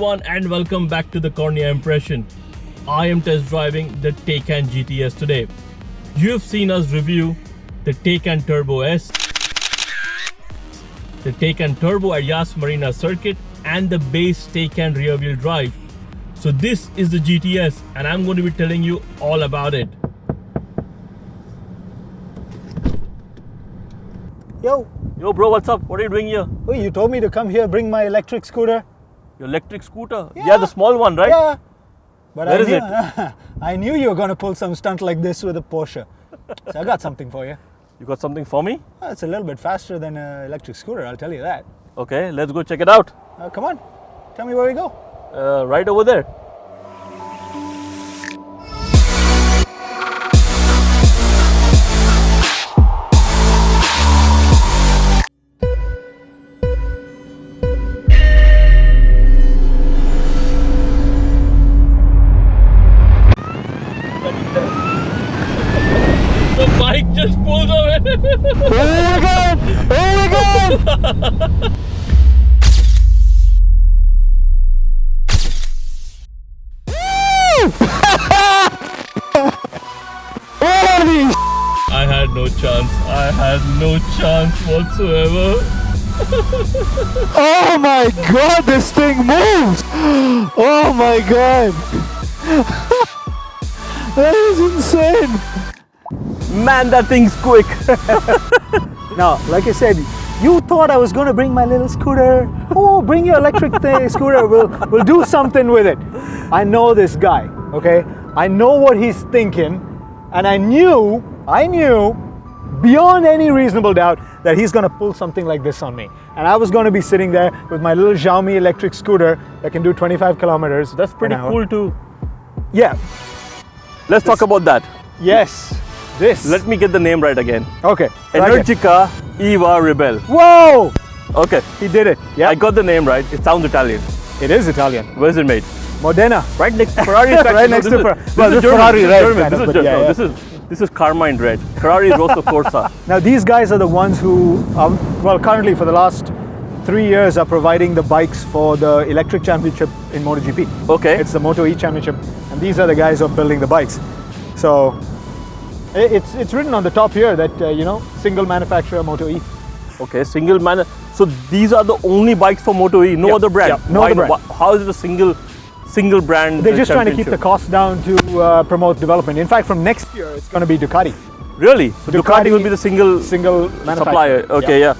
everyone and welcome back to the Cornea Impression. I am test driving the Taycan GTS today. You've seen us review the Taycan Turbo S, the Taycan Turbo at Yas Marina Circuit and the base Taycan rear wheel drive. So this is the GTS and I'm going to be telling you all about it. Yo bro, what's up? What are you doing here? Oh, you told me to come here, bring my electric scooter. Your electric scooter? Yeah, the small one, right? Yeah. But Where is it? I knew you were going to pull some stunt like this with a Porsche. So I got something for you. You got something for me? It's a little bit faster than an electric scooter, I'll tell you that. Okay, let's go check it out. Come on, tell me where we go. Right over there. The bike just pulled away. Oh my god! Oh my god! I had no chance. I had no chance whatsoever. Oh my god, this thing moves! Oh my god! That is insane! Man, that thing's quick. Now, like I said, you thought I was going to bring my little scooter. Oh, bring your electric scooter. We'll do something with it. I know this guy, okay? I know what he's thinking, and I knew beyond any reasonable doubt that he's going to pull something like this on me. And I was going to be sitting there with my little Xiaomi electric scooter that can do 25 kilometers. That's pretty cool too. Yeah. Let's talk about that. Yes. This. Let me get the name right again. Okay. Energica Eva Rebelle. Whoa! Okay. He did it. Yeah. I got the name right. It sounds Italian. It is Italian. Where is it made? Modena. Right next to Ferrari. Right next to Ferrari. Well, this is Ferrari red. Kind of, but yeah. This is Carmine red. Ferrari Rosso Corsa. Now these guys are the ones who, currently for the last 3 years are providing the bikes for the electric championship in MotoGP. Okay. It's the Moto E championship, and these are the guys who are building the bikes. So it's written on the top here that single manufacturer Moto E. Okay, single man. So these are the only bikes for Moto E, no other brand. No other brand. How is it a single brand? They're just trying to keep the costs down to promote development. In fact, from next year it's going to be Ducati. Really? So Ducati will be the single supplier. Okay, yeah.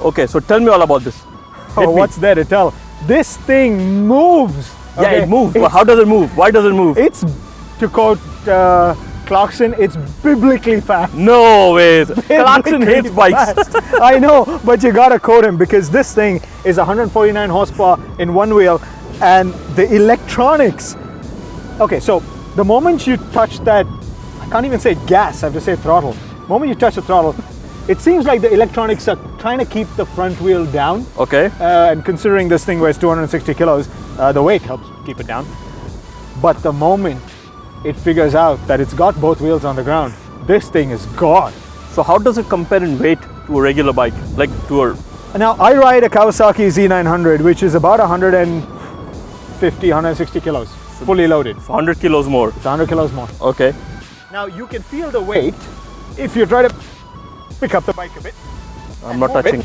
Okay, so tell me all about this. What's there to tell? This thing moves. Yeah, it moves. But how does it move? Why does it move? It's, to quote Clarkson, it's biblically fast. No way. Clarkson hates bikes. I know, but you gotta quote him because this thing is 149 horsepower in one wheel, and the electronics. Okay, so the moment you touch that, I can't even say gas, I have to say throttle. The moment you touch the throttle, it seems like the electronics are trying to keep the front wheel down. Okay. And considering this thing weighs 260 kilos, the weight helps keep it down. But the moment it figures out that it's got both wheels on the ground, this thing is gone. So how does it compare in weight to a regular bike, like to a... Now I ride a Kawasaki Z900, which is about 150, 160 kilos, fully loaded. 100 kilos more. It's 100 kilos more. Okay. Now you can feel the weight if you try to pick up the bike a bit. I'm not touching.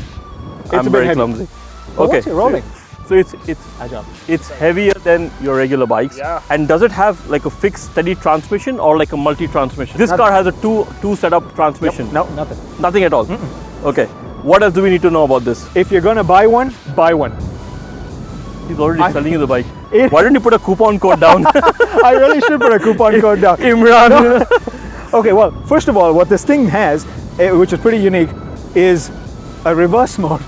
I'm very clumsy. Oh, okay. Once you're rolling. So it's heavier than your regular bikes. Yeah. And does it have like a fixed steady transmission or like a multi-transmission? This car has a two setup transmission. Yep. No, nothing. Nothing at all. Okay. What else do we need to know about this? If you're gonna buy one, buy one. He's already selling you the bike. Why don't you put a coupon code down? I really should put a coupon code down. Imran. No. Okay, well, first of all, what this thing has, which is pretty unique, is a reverse mode.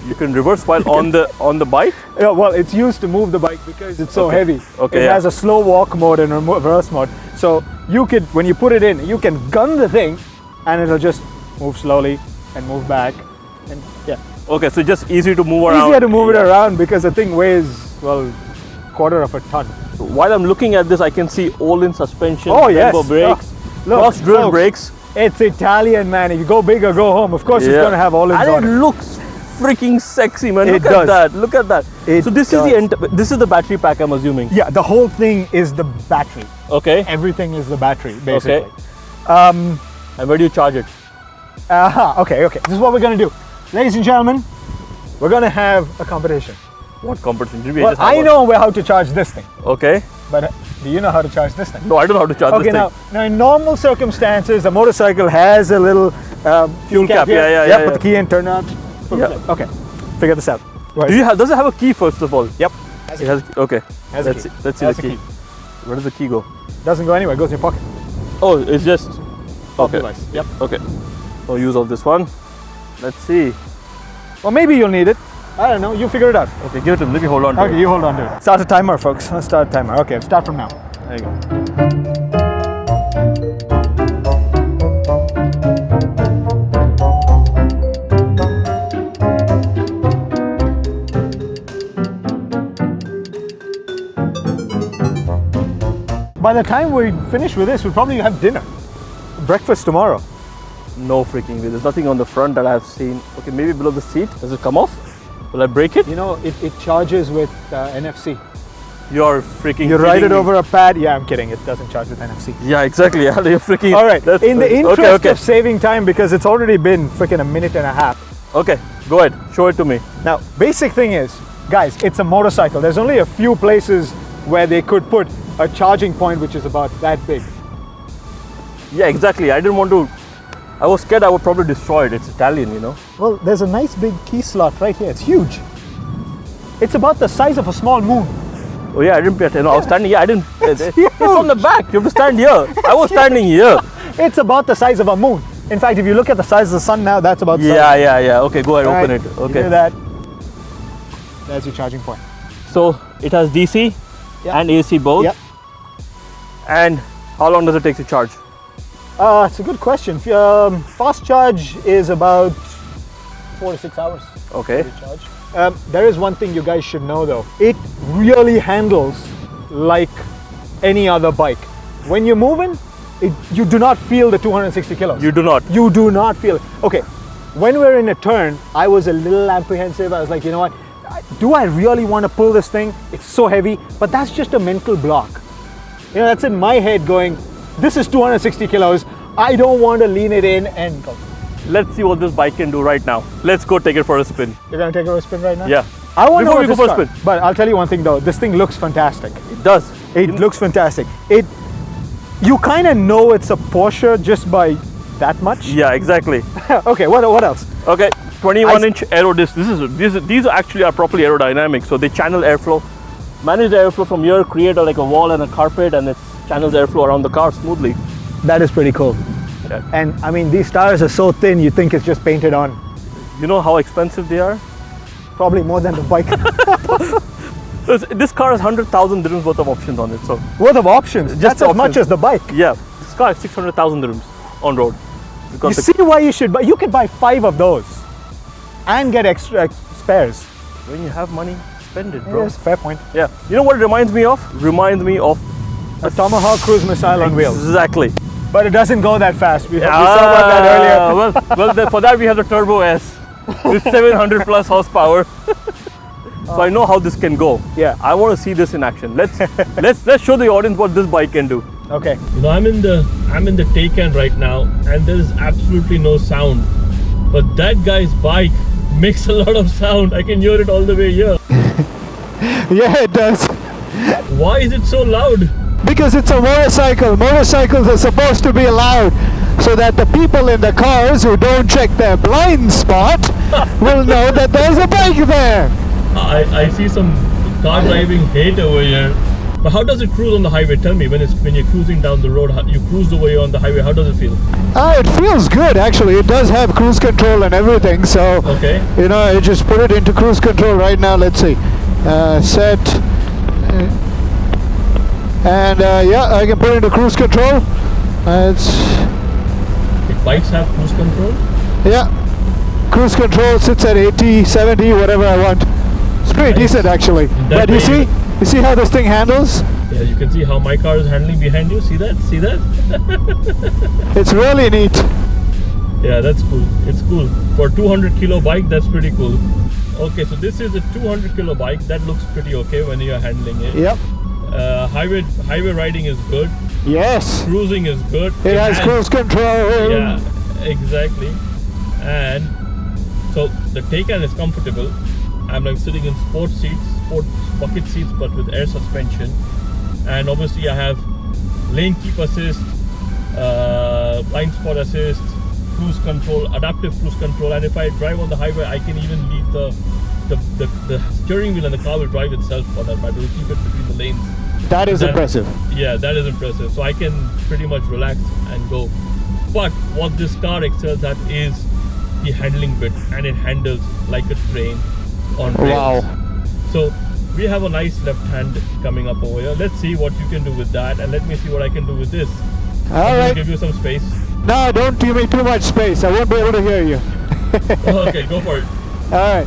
You can reverse while on the bike? Yeah, well, it's used to move the bike because it's so heavy. Okay. It has a slow walk mode and a reverse mode. So you could, when you put it in, you can gun the thing and it'll just move slowly and move back. And yeah. Okay, so just easy to move around. Easier to move it around because the thing weighs, well, quarter of a ton. So while I'm looking at this, I can see all-in suspension, brakes, cross-drill brakes. It's Italian, man. If you go big or go home, of course it's going to have all-ins on it. And it looks freaking sexy, man. It Look does. at that. Look at that. It So this does. is this is the battery pack, I'm assuming. Yeah, the whole thing is the battery. Okay. Everything is the battery, basically. Okay. And where do you charge it? Okay. This is what we're gonna do, ladies and gentlemen. We're gonna have a competition. What competition? Did we Well, just have I one? know how to charge this thing, Okay. but do you know how to charge this thing? No, I don't know how to charge Okay, this now in normal circumstances, a motorcycle has a little fuel cap. Yeah, here. yeah, yeah, Put yeah. the key in, turn it on. Yeah. Okay, figure this out. thing. Does it have a key first of all? Yep. It has. Okay. Has a Let's key. see. Let's see Has the a key. key. Where does the key go? Doesn't go anywhere. It goes in your pocket. Oh, it's just. Okay. Device. Yep. Okay. So use of this one. Let's see. Well, maybe you'll need it. I don't know. You figure it out. Okay, give it to me. Let me hold on to Okay, it. you hold on to it. Start a timer, folks. Let's start a timer. Okay, start from now. There you go. By the time we finish with this, we'll probably have dinner. Breakfast tomorrow. No freaking way. There's nothing on the front that I've seen. Okay, maybe below the seat. Does it come off? Will I break it? You know, it charges with NFC. You're freaking You ride kidding it me. over a pad. Yeah, I'm kidding. It doesn't charge with NFC. Yeah, exactly. Yeah, you're freaking. All right. That's In the funny. interest of saving time, because it's already been freaking a minute and a half. Okay, go ahead. Show it to me. Now, basic thing is, guys, it's a motorcycle. There's only a few places where they could put a charging point which is about that big. Yeah, exactly. I didn't want to. I was scared I would probably destroy it. It's Italian, you know. Well, there's a nice big key slot right here. It's huge. It's about the size of a small moon. Oh yeah, I didn't pay attention. No, I was standing here. I didn't. It's huge. on the back. You have to stand here. I was standing here. It's about the size of a moon. In fact, if you look at the size of the sun now, that's about the Yeah, size. yeah. Okay, go ahead. Open Right, it. you Okay. do that. That's your charging point. So it has DC Yeah. and AC both. Yep. And how long does it take to charge? It's a good question. Fast charge is about 4 to 6 hours. Okay. To charge. There is one thing you guys should know though. It really handles like any other bike. When you're moving, you do not feel the 260 kilos. You do not. You do not feel it. Okay, when we're in a turn, I was a little apprehensive. I was like, you know what? Do I really want to pull this thing? It's so heavy, but that's just a mental block. You know, that's in my head going, this is 260 kilos. I don't want to lean it in and go. Let's see what this bike can do right now. Let's go take it for a spin. You're going to take it for a spin right now? Yeah. I want to Before know we what go this for a car- spin. But I'll tell you one thing though, this thing looks fantastic. It does. It looks fantastic. You kind of know it's a Porsche just by that much. Yeah, exactly. Okay, what else? Okay, 21-inch aero disc. These actually are properly aerodynamic, so they channel airflow, manage the airflow from here, create like a wall and a carpet, and it channels airflow around the car smoothly. That is pretty cool. Yeah. And I mean, these tires are so thin, you think it's just painted on. You know how expensive they are? Probably more than the bike. This car has 100,000 dirhams worth of options on it. So Worth of options. That's the as much options. as the bike. yeah, this car has 600,000 dirhams on road. You Because see why you should buy. You could buy 5 of those and get extra spares. when you have money, spend it, bro. Yes, fair point. Yeah. You know what it reminds me of? Reminds me of A Tomahawk cruise missile on wheels. exactly. But it doesn't go that fast. We saw about that earlier. Well, for that we have the Turbo S with 700 plus horsepower. So I know how this can go. Yeah. I want to see this in action. Let's show the audience what this bike can do. Okay. You know, I'm in the Taycan right now, and there is absolutely no sound. But that guy's bike makes a lot of sound. I can hear it all the way here. Yeah, it does. Why is it so loud? Because it's a motorcycle. Motorcycles are supposed to be loud so that the people in the cars who don't check their blind spot will know that there's a bike there. I see some car driving hate over here. But how does it cruise on the highway? Tell me, when you're cruising down the road, you cruise the way on the highway, how does it feel? It feels good actually. It does have cruise control and everything. So, Okay. you know, I just put it into cruise control right now. Let's see. Set. And yeah, I can put it into cruise control. If bikes have cruise control? Yeah. Cruise control sits at 80, 70, whatever I want. It's pretty Nice. decent actually. That But you way see how this thing handles? Yeah, you can see how my car is handling behind you. See that? See that? It's really neat. Yeah, that's cool. It's cool. For a 200 kilo bike, that's pretty cool. Okay, so this is a 200 kilo bike. That looks pretty okay when you're handling it. Yep. Highway riding is good. Yes. Cruising is good. It has cruise control. Yeah, exactly. And so the Taycan is comfortable. I'm like sitting in sport bucket seats, but with air suspension. And obviously I have lane keep assist, blind spot assist, cruise control, adaptive cruise control, and if I drive on the highway, I can even leave the steering wheel, and the car will drive itself for that matter. It will keep it between the lanes. That is impressive. Yeah, that is impressive. So I can pretty much relax and go. But what this car excels at is the handling bit, and it handles like a train on rails. Wow. So we have a nice left hand coming up over here. Let's see what you can do with that, and let me see what I can do with this. All right. Give you some space. No, don't give me too much space. I won't be able to hear you. Okay, go for it. All right.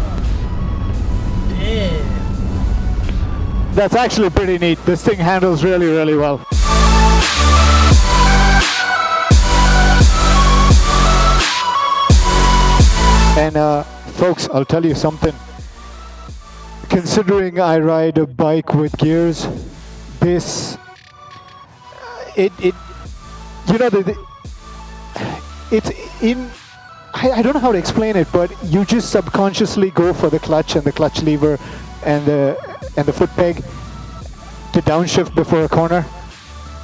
Damn. That's actually pretty neat. This thing handles really, really well. And folks, I'll tell you something. Considering I ride a bike with gears, this, it's in, I don't know how to explain it, but you just subconsciously go for the clutch and the clutch lever and the foot peg to downshift before a corner,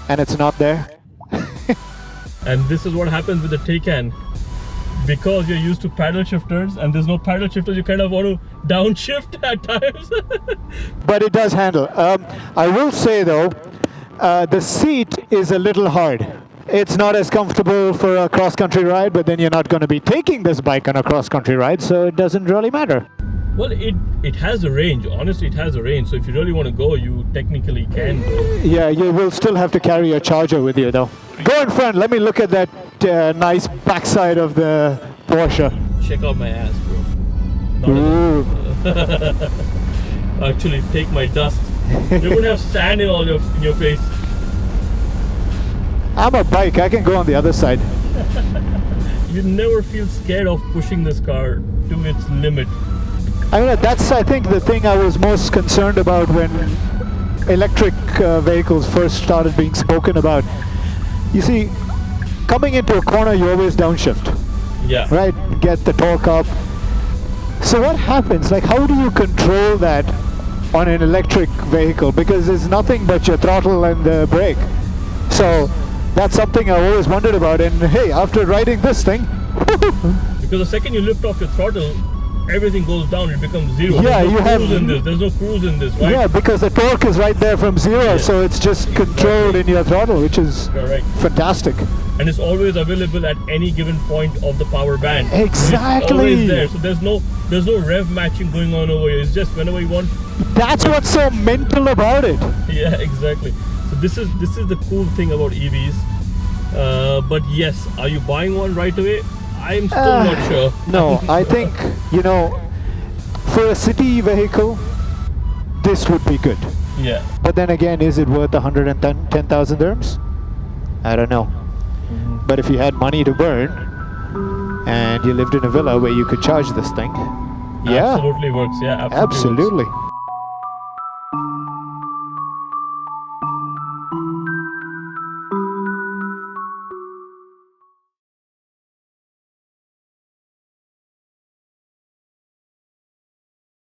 and it's not there. And this is what happens with the Taycan. Because you're used to paddle shifters and there's no paddle shifters, you kind of want to downshift at times. But it does handle. I will say though, the seat is a little hard. It's not as comfortable for a cross-country ride, but then you're not going to be taking this bike on a cross-country ride, so it doesn't really matter. Well, it has a range. Honestly, it has a range. So if you really want to go, you technically can go. Yeah, you will still have to carry a charger with you though. Go in front. Let me look at that nice backside of the Porsche. Check out my ass, bro. Ooh. Actually, take my dust. You would have sand in your face. I'm a bike. I can go on the other side. You never feel scared of pushing this car to its limit. I mean, that's, I think, the thing I was most concerned about when electric vehicles first started being spoken about. You see, coming into a corner, you always downshift. Yeah. Right? Get the torque up. So what happens? Like, how do you control that on an electric vehicle? Because there's nothing but your throttle and the brake. So that's something I always wondered about. And hey, after riding this thing... Because the second you lift off your throttle, everything goes down, it becomes zero. Yeah, There's no cruise in this, right? Yeah, because the torque is right there from zero, Yeah. so it's just controlled in your throttle, which is Correct. fantastic. And it's always available at any given point of the power band. Exactly. It's always there. So there's no rev matching going on over here. It's just whenever you want. That's what's so mental about it. Yeah, exactly. So this is the cool thing about EVs. But yes, are you buying one right away? I'm still not sure. No, I think, for a city vehicle, this would be good. Yeah. But then again, is it worth 110,000 dirhams? I don't know. Mm-hmm. But if you had money to burn, and you lived in a villa where you could charge this thing, yeah, Absolutely works. Yeah, absolutely. Works.